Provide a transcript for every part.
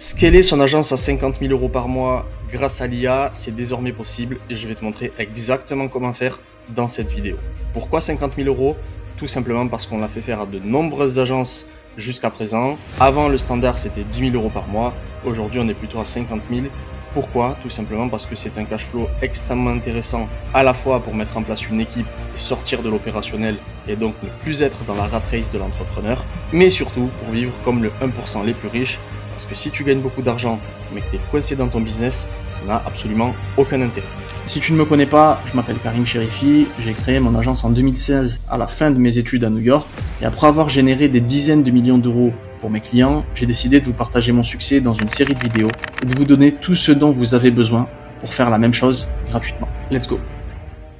Scaler son agence à 50 000 € par mois grâce à l'IA, c'est désormais possible et je vais te montrer exactement comment faire dans cette vidéo. Pourquoi 50 000 €? Tout simplement parce qu'on l'a fait faire à de nombreuses agences jusqu'à présent. Avant, le standard, c'était 10 000 € par mois. Aujourd'hui, on est plutôt à 50 000. Pourquoi? Tout simplement parce que c'est un cash flow extrêmement intéressant à la fois pour mettre en place une équipe et sortir de l'opérationnel et donc ne plus être dans la rat race de l'entrepreneur, mais surtout pour vivre comme le 1% les plus riches. Parce que si tu gagnes beaucoup d'argent mais que tu es coincé dans ton business, ça n'a absolument aucun intérêt. Si tu ne me connais pas, je m'appelle Karim Cherifi, j'ai créé mon agence en 2016 à la fin de mes études à New York et après avoir généré des dizaines de millions d'euros pour mes clients, j'ai décidé de vous partager mon succès dans une série de vidéos et de vous donner tout ce dont vous avez besoin pour faire la même chose gratuitement. Let's go!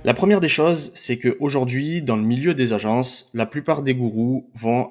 La première des choses, c'est qu'aujourd'hui, dans le milieu des agences, la plupart des gourous vont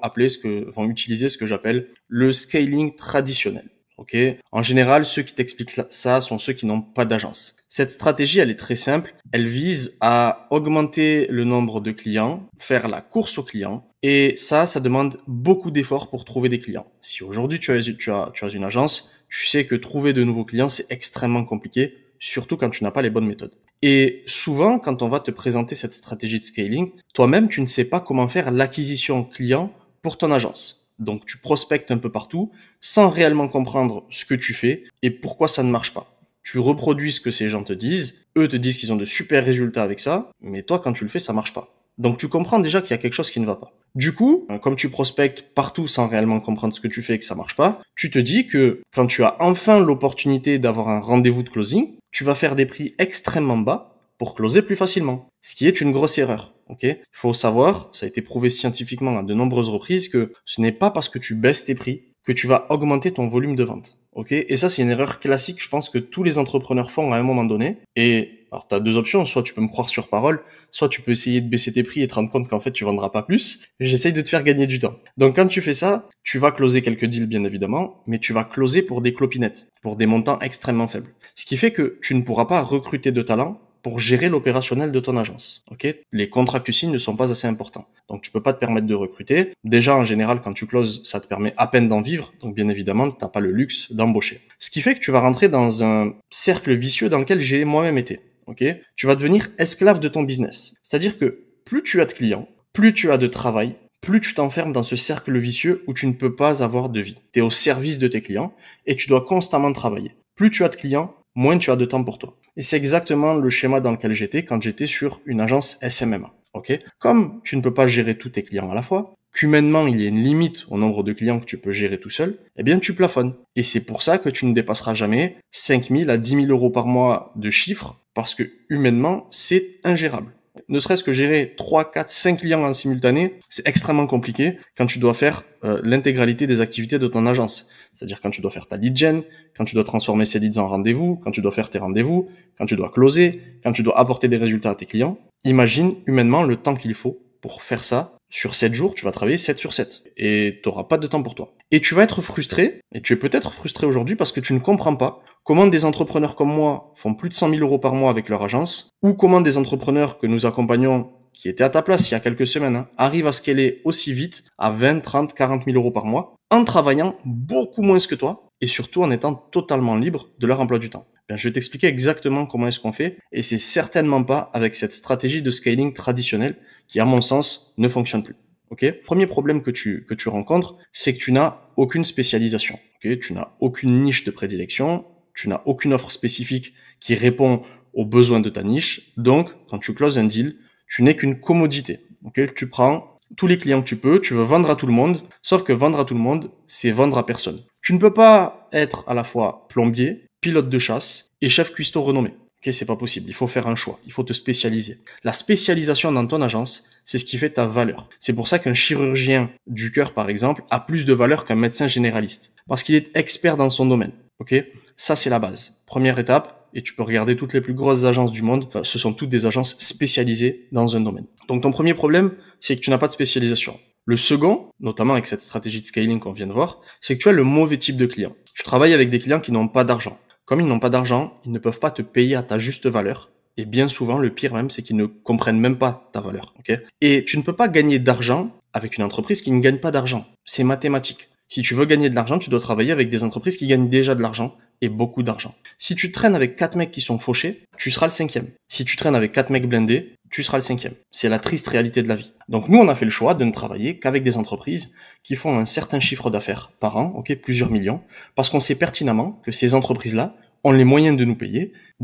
utiliser ce que j'appelle le scaling traditionnel. Ok? En général, ceux qui t'expliquent ça sont ceux qui n'ont pas d'agence. Cette stratégie, elle est très simple. Elle vise à augmenter le nombre de clients, faire la course aux clients. Et ça demande beaucoup d'efforts pour trouver des clients. Si aujourd'hui tu as une agence, tu sais que trouver de nouveaux clients, c'est extrêmement compliqué, surtout quand tu n'as pas les bonnes méthodes. Et souvent, quand on va te présenter cette stratégie de scaling, toi-même, tu ne sais pas comment faire l'acquisition client pour ton agence. Donc, tu prospectes un peu partout sans réellement comprendre ce que tu fais et pourquoi ça ne marche pas. Tu reproduis ce que ces gens te disent, eux te disent qu'ils ont de super résultats avec ça, mais toi, quand tu le fais, ça marche pas. Donc, tu comprends déjà qu'il y a quelque chose qui ne va pas. Du coup, comme tu prospectes partout sans réellement comprendre ce que tu fais et que ça marche pas, tu te dis que quand tu as enfin l'opportunité d'avoir un rendez-vous de closing, tu vas faire des prix extrêmement bas pour closer plus facilement. Ce qui est une grosse erreur. Ok? Il faut savoir, ça a été prouvé scientifiquement à de nombreuses reprises, que ce n'est pas parce que tu baisses tes prix que tu vas augmenter ton volume de vente. Ok? Et ça, c'est une erreur classique, je pense que tous les entrepreneurs font à un moment donné. Et alors, tu as deux options, soit tu peux me croire sur parole, soit tu peux essayer de baisser tes prix et te rendre compte qu'en fait, tu vendras pas plus. J'essaye de te faire gagner du temps. Donc, quand tu fais ça, tu vas closer quelques deals, bien évidemment, mais tu vas closer pour des clopinettes, pour des montants extrêmement faibles. Ce qui fait que tu ne pourras pas recruter de talent pour gérer l'opérationnel de ton agence. Ok? Les contrats que tu signes ne sont pas assez importants. Donc, tu peux pas te permettre de recruter. Déjà, en général, quand tu closes, ça te permet à peine d'en vivre. Donc, bien évidemment, tu n'as pas le luxe d'embaucher. Ce qui fait que tu vas rentrer dans un cercle vicieux dans lequel j'ai moi-même été. Ok? Tu vas devenir esclave de ton business. C'est-à-dire que plus tu as de clients, plus tu as de travail, plus tu t'enfermes dans ce cercle vicieux où tu ne peux pas avoir de vie. Tu es au service de tes clients et tu dois constamment travailler. Plus tu as de clients, moins tu as de temps pour toi. Et c'est exactement le schéma dans lequel j'étais quand j'étais sur une agence SMMA. Ok? Comme tu ne peux pas gérer tous tes clients à la fois, qu'humainement il y a une limite au nombre de clients que tu peux gérer tout seul, eh bien tu plafonnes. Et c'est pour ça que tu ne dépasseras jamais 5 000 à 10 000 € par mois de chiffre, parce que humainement c'est ingérable. Ne serait-ce que gérer 3, 4, 5 clients en simultané, c'est extrêmement compliqué quand tu dois faire l'intégralité des activités de ton agence. C'est-à-dire quand tu dois faire ta lead gen, quand tu dois transformer ces leads en rendez-vous, quand tu dois faire tes rendez-vous, quand tu dois closer, quand tu dois apporter des résultats à tes clients. Imagine humainement le temps qu'il faut pour faire ça. Sur 7 jours, tu vas travailler 7 sur 7 et tu n'auras pas de temps pour toi. Et tu vas être frustré, et tu es peut-être frustré aujourd'hui parce que tu ne comprends pas comment des entrepreneurs comme moi font plus de 100 000 € par mois avec leur agence, ou comment des entrepreneurs que nous accompagnons, qui étaient à ta place il y a quelques semaines, arrivent à scaler aussi vite à 20, 30, 40 000 € par mois, en travaillant beaucoup moins que toi, et surtout en étant totalement libre de leur emploi du temps. Bien, je vais t'expliquer exactement comment est-ce qu'on fait, et c'est certainement pas avec cette stratégie de scaling traditionnelle qui, à mon sens, ne fonctionne plus. Ok? Premier problème que tu rencontres, c'est que tu n'as aucune spécialisation. Ok? Tu n'as aucune niche de prédilection, tu n'as aucune offre spécifique qui répond aux besoins de ta niche. Donc, quand tu closes un deal, tu n'es qu'une commodité. Ok? Tu prends tous les clients que tu peux, tu veux vendre à tout le monde, sauf que vendre à tout le monde, c'est vendre à personne. Tu ne peux pas être à la fois plombier, pilote de chasse et chef cuistot renommé. Ok, c'est pas possible. Il faut faire un choix. Il faut te spécialiser. La spécialisation dans ton agence, c'est ce qui fait ta valeur. C'est pour ça qu'un chirurgien du cœur, par exemple, a plus de valeur qu'un médecin généraliste. Parce qu'il est expert dans son domaine. Ok? Ça, c'est la base. Première étape. Et tu peux regarder toutes les plus grosses agences du monde. Ce sont toutes des agences spécialisées dans un domaine. Donc, ton premier problème, c'est que tu n'as pas de spécialisation. Le second, notamment avec cette stratégie de scaling qu'on vient de voir, c'est que tu as le mauvais type de client. Tu travailles avec des clients qui n'ont pas d'argent. Comme ils n'ont pas d'argent, ils ne peuvent pas te payer à ta juste valeur. Et bien souvent, le pire même, c'est qu'ils ne comprennent même pas ta valeur. Okay? Et tu ne peux pas gagner d'argent avec une entreprise qui ne gagne pas d'argent. C'est mathématique. Si tu veux gagner de l'argent, tu dois travailler avec des entreprises qui gagnent déjà de l'argent et beaucoup d'argent. Si tu traînes avec 4 mecs qui sont fauchés, tu seras le 5e. Si tu traînes avec 4 mecs blindés, tu seras le 5e. C'est la triste réalité de la vie. Donc nous, on a fait le choix de ne travailler qu'avec des entreprises qui font un certain chiffre d'affaires par an, plusieurs millions, parce qu'on sait pertinemment que ces entreprises-là ont les moyens de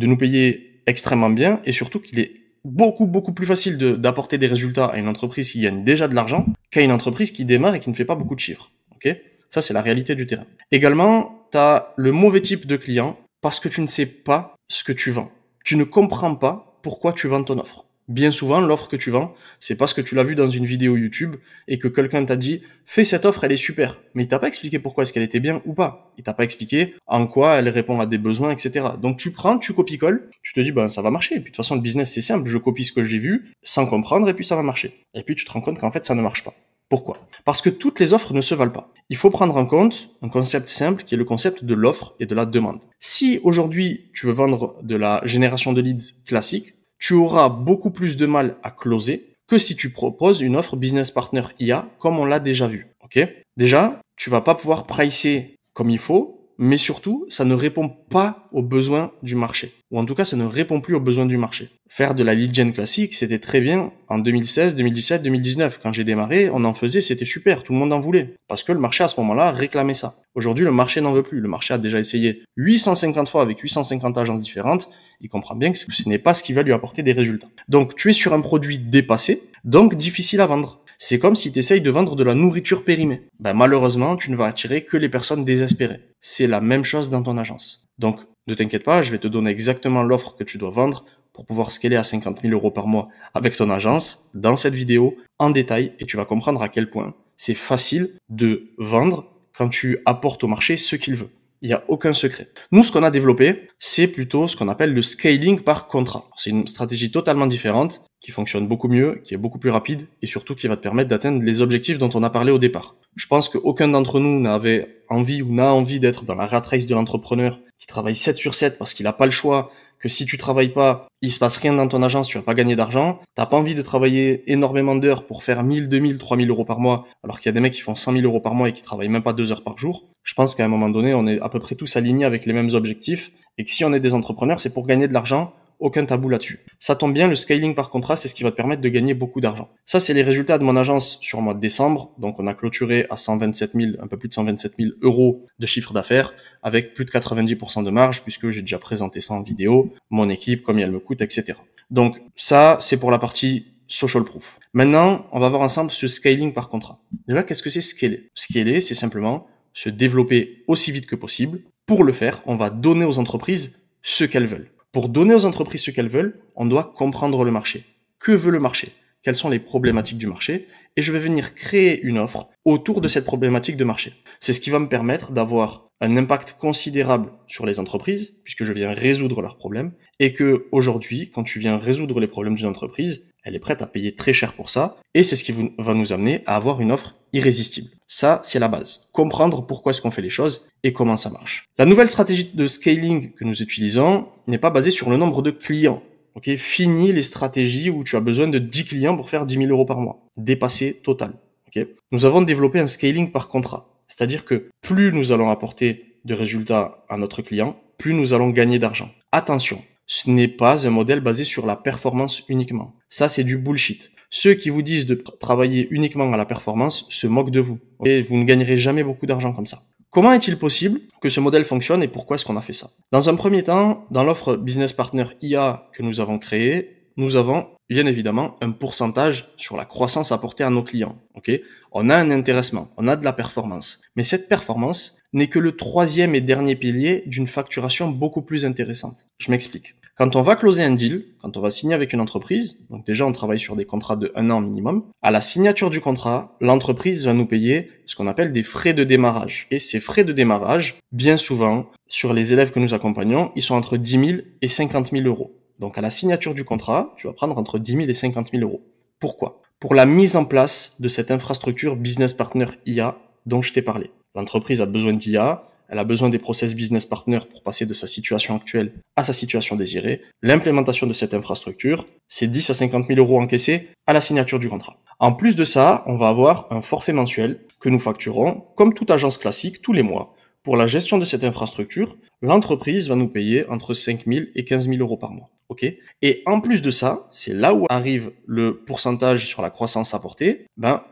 nous payer extrêmement bien, et surtout qu'il est beaucoup plus facile d'apporter des résultats à une entreprise qui gagne déjà de l'argent qu'à une entreprise qui démarre et qui ne fait pas beaucoup de chiffres. Ça, c'est la réalité du terrain. Également, tu as le mauvais type de client parce que tu ne sais pas ce que tu vends. Tu ne comprends pas pourquoi tu vends ton offre. Bien souvent, l'offre que tu vends, c'est parce que tu l'as vue dans une vidéo YouTube et que quelqu'un t'a dit « Fais cette offre, elle est super ». Mais il t'a pas expliqué pourquoi est-ce qu'elle était bien ou pas. Il t'a pas expliqué en quoi elle répond à des besoins, etc. Donc tu prends, tu copies-colles, tu te dis « ça va marcher ». Et puis de toute façon, le business, c'est simple. Je copie ce que j'ai vu sans comprendre et puis ça va marcher. Et puis tu te rends compte qu'en fait, ça ne marche pas. Pourquoi ? Parce que toutes les offres ne se valent pas. Il faut prendre en compte un concept simple qui est le concept de l'offre et de la demande. Si aujourd'hui tu veux vendre de la génération de leads classique, tu auras beaucoup plus de mal à closer que si tu proposes une offre Business Partner IA comme on l'a déjà vu. Déjà, tu vas pas pouvoir pricer comme il faut, mais surtout, ça ne répond pas aux besoins du marché. Ou en tout cas, ça ne répond plus aux besoins du marché. Faire de la lead gen classique, c'était très bien en 2016, 2017, 2019. Quand j'ai démarré, on en faisait, c'était super, tout le monde en voulait. Parce que le marché, à ce moment-là, réclamait ça. Aujourd'hui, le marché n'en veut plus. Le marché a déjà essayé 850 fois avec 850 agences différentes. Il comprend bien que ce n'est pas ce qui va lui apporter des résultats. Donc, tu es sur un produit dépassé, donc difficile à vendre. C'est comme si tu essayes de vendre de la nourriture périmée. Malheureusement, tu ne vas attirer que les personnes désespérées. C'est la même chose dans ton agence. Donc, ne t'inquiète pas, je vais te donner exactement l'offre que tu dois vendre pour pouvoir scaler à 50 000 € par mois avec ton agence dans cette vidéo en détail et tu vas comprendre à quel point c'est facile de vendre quand tu apportes au marché ce qu'il veut. Il n'y a aucun secret. Nous, ce qu'on a développé, c'est plutôt ce qu'on appelle le scaling par contrat. C'est une stratégie totalement différente qui fonctionne beaucoup mieux, qui est beaucoup plus rapide et surtout qui va te permettre d'atteindre les objectifs dont on a parlé au départ. Je pense qu'aucun d'entre nous n'avait envie ou n'a envie d'être dans la rat race de l'entrepreneur qui travaille 7 sur 7 parce qu'il n'a pas le choix, que si tu travailles pas, il se passe rien dans ton agence, tu vas pas gagner d'argent. T'as pas envie de travailler énormément d'heures pour faire 1000, 2000, 3000 € par mois, alors qu'il y a des mecs qui font 100 000 € par mois et qui travaillent même pas 2 heures par jour. Je pense qu'à un moment donné, on est à peu près tous alignés avec les mêmes objectifs et que si on est des entrepreneurs, c'est pour gagner de l'argent. Aucun tabou là-dessus. Ça tombe bien, le scaling par contrat, c'est ce qui va te permettre de gagner beaucoup d'argent. Ça, c'est les résultats de mon agence sur le mois de décembre. Donc, on a clôturé à 127 000, un peu plus de 127 000 € de chiffre d'affaires avec plus de 90% de marge puisque j'ai déjà présenté ça en vidéo, mon équipe, combien elle me coûte, etc. Donc, ça, c'est pour la partie social proof. Maintenant, on va voir ensemble ce scaling par contrat. Déjà, qu'est-ce que c'est scaler? Scaler, c'est simplement se développer aussi vite que possible. Pour le faire, on va donner aux entreprises ce qu'elles veulent. Pour donner aux entreprises ce qu'elles veulent, on doit comprendre le marché. Que veut le marché? Quelles sont les problématiques du marché? Et je vais venir créer une offre autour de cette problématique de marché. C'est ce qui va me permettre d'avoir un impact considérable sur les entreprises, puisque je viens résoudre leurs problèmes, et que aujourd'hui, quand tu viens résoudre les problèmes d'une entreprise, elle est prête à payer très cher pour ça, et c'est ce qui va nous amener à avoir une offre irrésistible. Ça, c'est la base. Comprendre pourquoi est-ce qu'on fait les choses et comment ça marche. La nouvelle stratégie de scaling que nous utilisons n'est pas basée sur le nombre de clients. Fini les stratégies où tu as besoin de 10 clients pour faire 10 000 € par mois. Dépassé total. Nous avons développé un scaling par contrat. C'est-à-dire que plus nous allons apporter de résultats à notre client, plus nous allons gagner d'argent. Attention, ce n'est pas un modèle basé sur la performance uniquement. Ça, c'est du bullshit. Ceux qui vous disent de travailler uniquement à la performance se moquent de vous. Et vous ne gagnerez jamais beaucoup d'argent comme ça. Comment est-il possible que ce modèle fonctionne et pourquoi est-ce qu'on a fait ça? Dans un premier temps, dans l'offre Business Partner IA que nous avons créée, nous avons bien évidemment un pourcentage sur la croissance apportée à nos clients. On a un intéressement, on a de la performance. Mais cette performance n'est que le troisième et dernier pilier d'une facturation beaucoup plus intéressante. Je m'explique. Quand on va closer un deal, quand on va signer avec une entreprise, donc déjà on travaille sur des contrats de 1 an minimum, à la signature du contrat, l'entreprise va nous payer ce qu'on appelle des frais de démarrage. Et ces frais de démarrage, bien souvent, sur les élèves que nous accompagnons, ils sont entre 10 000 et 50 000 €. Donc à la signature du contrat, tu vas prendre entre 10 000 et 50 000 €. Pourquoi? Pour la mise en place de cette infrastructure Business Partner IA dont je t'ai parlé. L'entreprise a besoin d'IA, elle a besoin des process business partner pour passer de sa situation actuelle à sa situation désirée. L'implémentation de cette infrastructure, c'est 10 à 50 000 € encaissés à la signature du contrat. En plus de ça, on va avoir un forfait mensuel que nous facturons, comme toute agence classique, tous les mois. Pour la gestion de cette infrastructure, l'entreprise va nous payer entre 5 000 et 15 000 euros par mois. Ok. Et en plus de ça, c'est là où arrive le pourcentage sur la croissance apportée.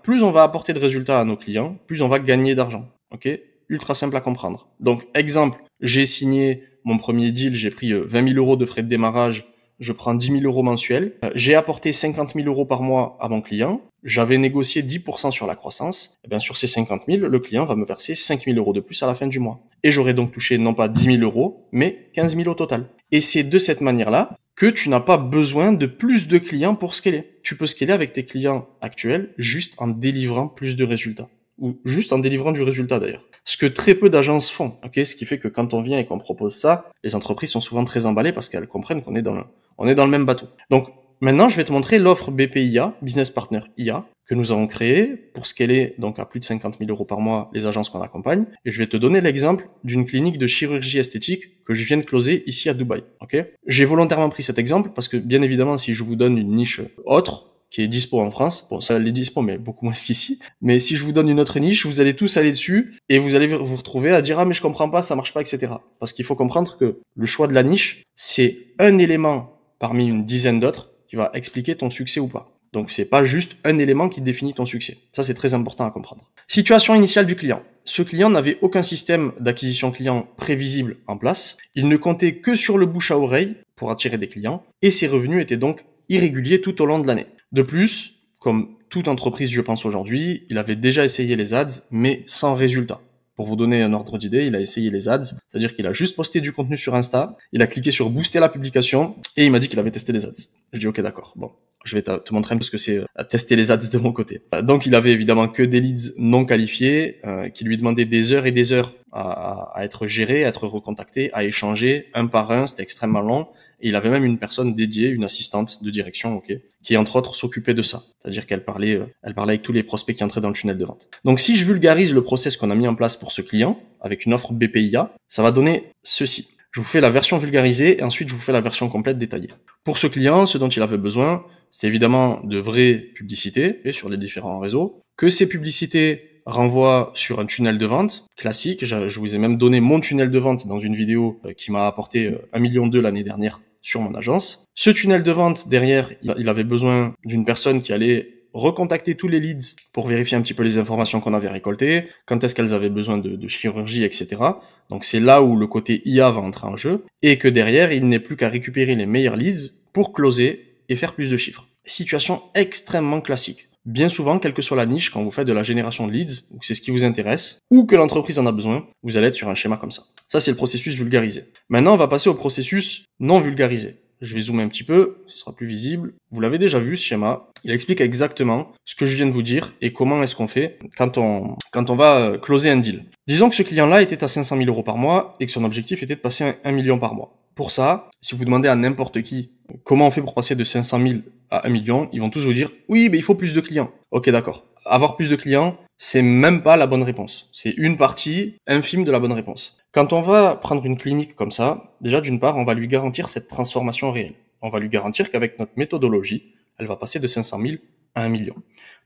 Plus on va apporter de résultats à nos clients, plus on va gagner d'argent. Ok. Ultra simple à comprendre. Donc, exemple, j'ai signé mon premier deal, j'ai pris 20 000 euros de frais de démarrage, je prends 10 000 euros mensuels, j'ai apporté 50 000 euros par mois à mon client, j'avais négocié 10% sur la croissance, et bien sur ces 50 000, le client va me verser 5 000 euros de plus à la fin du mois. Et j'aurai donc touché non pas 10 000 euros, mais 15 000 au total. Et c'est de cette manière-là que tu n'as pas besoin de plus de clients pour scaler. Tu peux scaler avec tes clients actuels juste en délivrant plus de résultats. Ou juste en délivrant du résultat d'ailleurs. Ce que très peu d'agences font, ok. Ce qui fait que quand on vient et qu'on propose ça, les entreprises sont souvent très emballées parce qu'elles comprennent qu'on est dans le même bateau. Donc maintenant, je vais te montrer l'offre BPIA, Business Partner IA, que nous avons créée pour scaler donc à plus de 50 000 euros par mois les agences qu'on accompagne. Et je vais te donner l'exemple d'une clinique de chirurgie esthétique que je viens de closer ici à Dubaï, ok. J'ai volontairement pris cet exemple parce que bien évidemment, si je vous donne une niche autre, qui est dispo en France. Bon, ça, elle est dispo, mais beaucoup moins qu'ici. Mais si je vous donne une autre niche, vous allez tous aller dessus et vous allez vous retrouver à dire « Ah, mais je comprends pas, ça marche pas, etc. » Parce qu'il faut comprendre que le choix de la niche, c'est un élément parmi une dizaine d'autres qui va expliquer ton succès ou pas. Donc, c'est pas juste un élément qui définit ton succès. Ça, c'est très important à comprendre. Situation initiale du client. Ce client n'avait aucun système d'acquisition client prévisible en place. Il ne comptait que sur le bouche à oreille pour attirer des clients et ses revenus étaient donc irréguliers tout au long de l'année. De plus, comme toute entreprise, je pense aujourd'hui, il avait déjà essayé les ads, mais sans résultat. Pour vous donner un ordre d'idée, il a essayé les ads, c'est-à-dire qu'il a juste posté du contenu sur Insta, il a cliqué sur booster la publication, et il m'a dit qu'il avait testé les ads. Je dis ok, d'accord, bon, je vais te montrer un peu ce que c'est à tester les ads de mon côté. Donc il avait évidemment que des leads non qualifiés, qui lui demandaient des heures et des heures à être gérés, à être recontactés, à échanger un par un, c'était extrêmement long. Et il avait même une personne dédiée, une assistante de direction, ok, qui entre autres s'occupait de ça. C'est-à-dire qu'elle parlait avec tous les prospects qui entraient dans le tunnel de vente. Donc si je vulgarise le process qu'on a mis en place pour ce client, avec une offre BPIA, ça va donner ceci. Je vous fais la version vulgarisée et ensuite je vous fais la version complète détaillée. Pour ce client, ce dont il avait besoin, c'est évidemment de vraies publicités et sur les différents réseaux, que ces publicités renvoie sur un tunnel de vente classique. Je vous ai même donné mon tunnel de vente dans une vidéo qui m'a apporté 1,2 million l'année dernière sur mon agence. Ce tunnel de vente, derrière, il avait besoin d'une personne qui allait recontacter tous les leads pour vérifier un petit peu les informations qu'on avait récoltées, quand est-ce qu'elles avaient besoin de chirurgie, etc. Donc c'est là où le côté IA va entrer en jeu, et que derrière, il n'est plus qu'à récupérer les meilleurs leads pour closer et faire plus de chiffres. Situation extrêmement classique. Bien souvent, quelle que soit la niche, quand vous faites de la génération de leads, ou que c'est ce qui vous intéresse, ou que l'entreprise en a besoin, vous allez être sur un schéma comme ça. Ça, c'est le processus vulgarisé. Maintenant, on va passer au processus non vulgarisé. Je vais zoomer un petit peu, ce sera plus visible. Vous l'avez déjà vu, ce schéma. Il explique exactement ce que je viens de vous dire et comment est-ce qu'on fait quand on va closer un deal. Disons que ce client-là était à 500 000 euros par mois et que son objectif était de passer 1 million par mois. Pour ça, si vous demandez à n'importe qui comment on fait pour passer de 500 000 à 1 million, ils vont tous vous dire « Oui, mais il faut plus de clients. » Ok, d'accord. Avoir plus de clients, c'est même pas la bonne réponse. C'est une partie infime de la bonne réponse. Quand on va prendre une clinique comme ça, déjà d'une part, on va lui garantir cette transformation réelle. On va lui garantir qu'avec notre méthodologie, elle va passer de 500 000 à 1 million.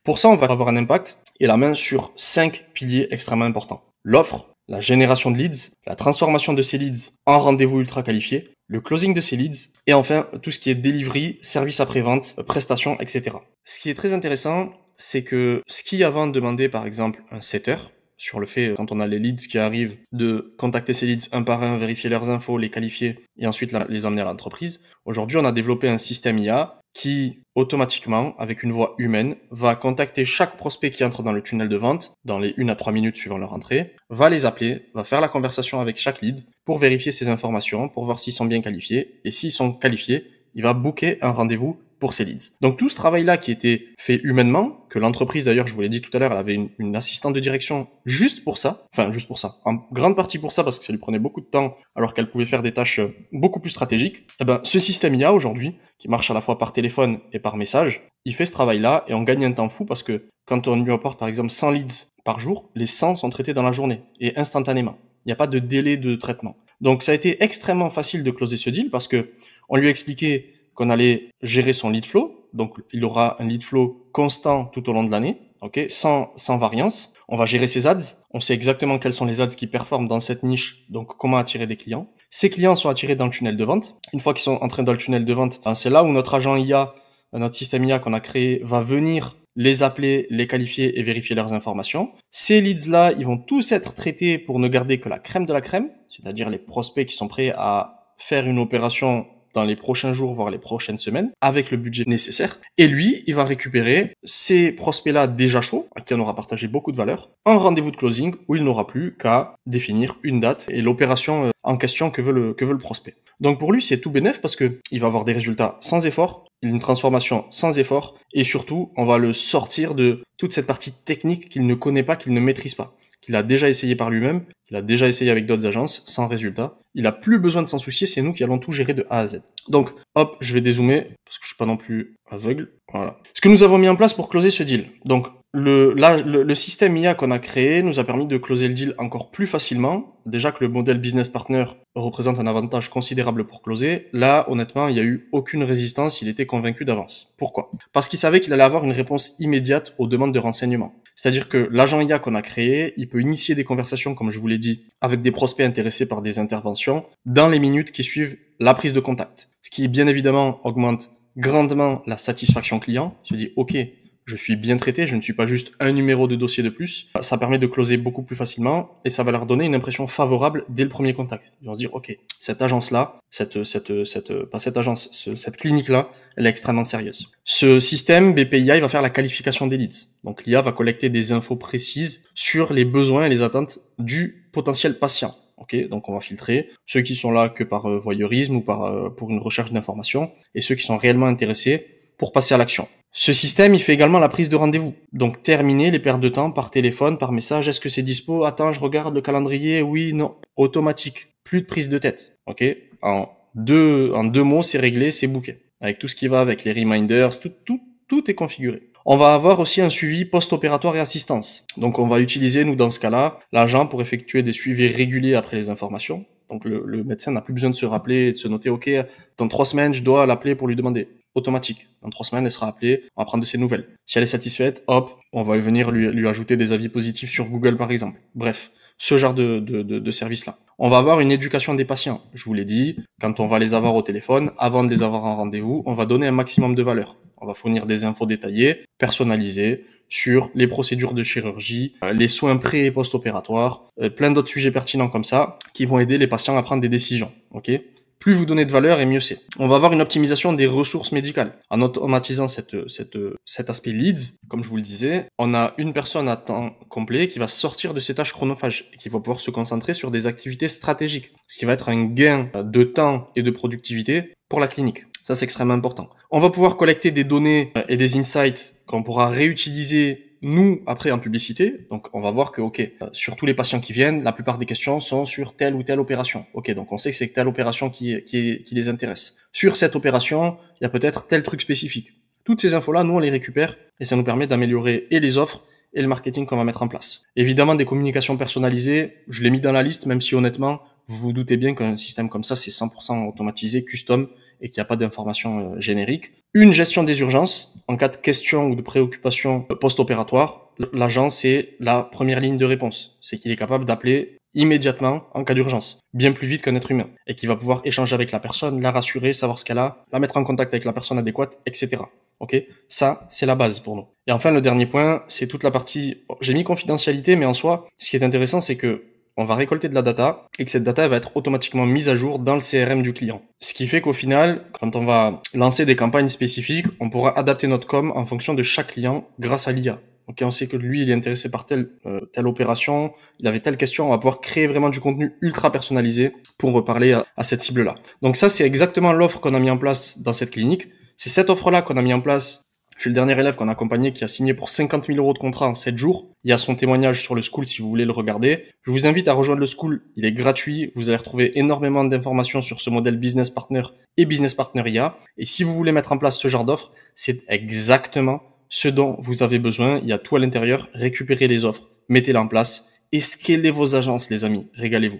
Pour ça, on va avoir un impact et la main sur 5 piliers extrêmement importants. L'offre, la génération de leads, la transformation de ces leads en rendez-vous ultra qualifiés, le closing de ces leads, et enfin tout ce qui est delivery, service après-vente, prestations, etc. Ce qui est très intéressant, c'est que ce qui avant demandait par exemple un setter, sur le fait, quand on a les leads qui arrivent, de contacter ces leads un par un, vérifier leurs infos, les qualifier et ensuite les emmener à l'entreprise. Aujourd'hui, on a développé un système IA qui, automatiquement, avec une voix humaine, va contacter chaque prospect qui entre dans le tunnel de vente, dans les 1 à 3 minutes suivant leur entrée, va les appeler, va faire la conversation avec chaque lead pour vérifier ces informations, pour voir s'ils sont bien qualifiés. Et s'ils sont qualifiés, il va booker un rendez-vous pour ces leads. Donc tout ce travail-là qui était fait humainement, que l'entreprise d'ailleurs, je vous l'ai dit tout à l'heure, elle avait une assistante de direction juste pour ça, en grande partie pour ça parce que ça lui prenait beaucoup de temps alors qu'elle pouvait faire des tâches beaucoup plus stratégiques. Et ben ce système IA aujourd'hui, qui marche à la fois par téléphone et par message, il fait ce travail-là et on gagne un temps fou parce que quand on lui apporte par exemple 100 leads par jour, les 100 sont traités dans la journée et instantanément. Il n'y a pas de délai de traitement. Donc ça a été extrêmement facile de closer ce deal parce que on lui a expliqué qu'on allait gérer son lead flow, Donc, il aura un lead flow constant tout au long de l'année, ok, sans variance. On va gérer ses ads. On sait exactement quels sont les ads qui performent dans cette niche. Donc, comment attirer des clients. Ces clients sont attirés dans le tunnel de vente. Une fois qu'ils sont entrés dans le tunnel de vente, c'est là où notre agent IA, notre système IA qu'on a créé, va venir les appeler, les qualifier et vérifier leurs informations. Ces leads-là, ils vont tous être traités pour ne garder que la crème de la crème, c'est-à-dire les prospects qui sont prêts à faire une opération dans les prochains jours, voire les prochaines semaines, avec le budget nécessaire. Et lui, il va récupérer ces prospects-là déjà chauds, à qui on aura partagé beaucoup de valeur, en rendez-vous de closing où il n'aura plus qu'à définir une date et l'opération en question que veut le prospect. Donc pour lui, c'est tout bénef parce que il va avoir des résultats sans effort, une transformation sans effort, et surtout, on va le sortir de toute cette partie technique qu'il ne connaît pas, qu'il ne maîtrise pas, qu'il a déjà essayé par lui-même, qu'il a déjà essayé avec d'autres agences, sans résultat. Il a plus besoin de s'en soucier, c'est nous qui allons tout gérer de A à Z. Donc, hop, je vais dézoomer, parce que je suis pas non plus aveugle. Voilà. Ce que nous avons mis en place pour closer ce deal. Donc, le système IA qu'on a créé nous a permis de closer le deal encore plus facilement. Déjà que le modèle business partner représente un avantage considérable pour closer. Là, honnêtement, il n'y a eu aucune résistance. Il était convaincu d'avance. Pourquoi? Parce qu'il savait qu'il allait avoir une réponse immédiate aux demandes de renseignements. C'est-à-dire que l'agent IA qu'on a créé, il peut initier des conversations, comme je vous l'ai dit, avec des prospects intéressés par des interventions dans les minutes qui suivent la prise de contact. Ce qui, bien évidemment, augmente grandement la satisfaction client. Il se dit, OK, je suis bien traité, je ne suis pas juste un numéro de dossier de plus. Ça permet de closer beaucoup plus facilement et ça va leur donner une impression favorable dès le premier contact. Ils vont se dire, OK, cette agence-là, cette clinique-là, elle est extrêmement sérieuse. Ce système BPIA, il va faire la qualification des leads. Donc l'IA va collecter des infos précises sur les besoins et les attentes du potentiel patient. Okay, donc on va filtrer ceux qui sont là que par voyeurisme ou pour une recherche d'information et ceux qui sont réellement intéressés pour passer à l'action. Ce système, il fait également la prise de rendez-vous. Donc terminer les pertes de temps par téléphone, par message. Est-ce que c'est dispo? Attends, je regarde le calendrier. Oui, non. Automatique. Plus de prise de tête. Ok. En deux mots, c'est réglé, c'est booké. Avec tout ce qui va avec les reminders, tout est configuré. On va avoir aussi un suivi post-opératoire et assistance. Donc on va utiliser, nous dans ce cas-là, l'agent pour effectuer des suivis réguliers après les informations. Donc le médecin n'a plus besoin de se rappeler et de se noter, OK, dans 3 semaines, je dois l'appeler pour lui demander. Automatique. Dans 3 semaines, elle sera appelée, on va prendre de ses nouvelles. Si elle est satisfaite, hop, on va venir lui ajouter des avis positifs sur Google par exemple. Bref, ce genre de service-là. On va avoir une éducation des patients. Je vous l'ai dit, quand on va les avoir au téléphone, avant de les avoir en rendez-vous, on va donner un maximum de valeur. On va fournir des infos détaillées, personnalisées, sur les procédures de chirurgie, les soins pré- et post-opératoires, plein d'autres sujets pertinents comme ça, qui vont aider les patients à prendre des décisions. Ok ? Plus vous donnez de valeur et mieux c'est. On va avoir une optimisation des ressources médicales. En automatisant cet aspect leads, comme je vous le disais, on a une personne à temps complet qui va sortir de ces tâches chronophages et qui va pouvoir se concentrer sur des activités stratégiques, ce qui va être un gain de temps et de productivité pour la clinique. Ça, c'est extrêmement important. On va pouvoir collecter des données et des insights qu'on pourra réutiliser nous, après, en publicité. Donc, on va voir que, OK, sur tous les patients qui viennent, la plupart des questions sont sur telle ou telle opération. OK, donc on sait que c'est telle opération qui les intéresse. Sur cette opération, il y a peut-être tel truc spécifique. Toutes ces infos-là, nous, on les récupère et ça nous permet d'améliorer et les offres et le marketing qu'on va mettre en place. Évidemment, des communications personnalisées, je l'ai mis dans la liste, même si honnêtement, vous vous doutez bien qu'un système comme ça, c'est 100% automatisé, custom, et qu'il n'y a pas d'informations génériques. Une gestion des urgences. En cas de question ou de préoccupation post-opératoire, l'agent, c'est la première ligne de réponse. C'est qu'il est capable d'appeler immédiatement en cas d'urgence, bien plus vite qu'un être humain, et qu'il va pouvoir échanger avec la personne, la rassurer, savoir ce qu'elle a, la mettre en contact avec la personne adéquate, etc. Ok, ça, c'est la base pour nous. Et enfin, le dernier point, c'est toute la partie, j'ai mis confidentialité, mais en soi, ce qui est intéressant, c'est que on va récolter de la data et que cette data va être automatiquement mise à jour dans le CRM du client. Ce qui fait qu'au final, quand on va lancer des campagnes spécifiques, on pourra adapter notre com en fonction de chaque client grâce à l'IA. Ok, on sait que lui, il est intéressé par telle opération, il avait telle question, on va pouvoir créer vraiment du contenu ultra personnalisé pour reparler à cette cible-là. Donc ça, c'est exactement l'offre qu'on a mis en place dans cette clinique. C'est cette offre-là qu'on a mis en place. J'ai le dernier élève qu'on a accompagné qui a signé pour 50 000 € de contrat en 7 jours. Il y a son témoignage sur le School si vous voulez le regarder. Je vous invite à rejoindre le School. Il est gratuit. Vous allez retrouver énormément d'informations sur ce modèle Business Partner et Business Partner IA. Et si vous voulez mettre en place ce genre d'offre, c'est exactement ce dont vous avez besoin. Il y a tout à l'intérieur. Récupérez les offres, mettez-les en place et scalez vos agences, les amis. Régalez-vous.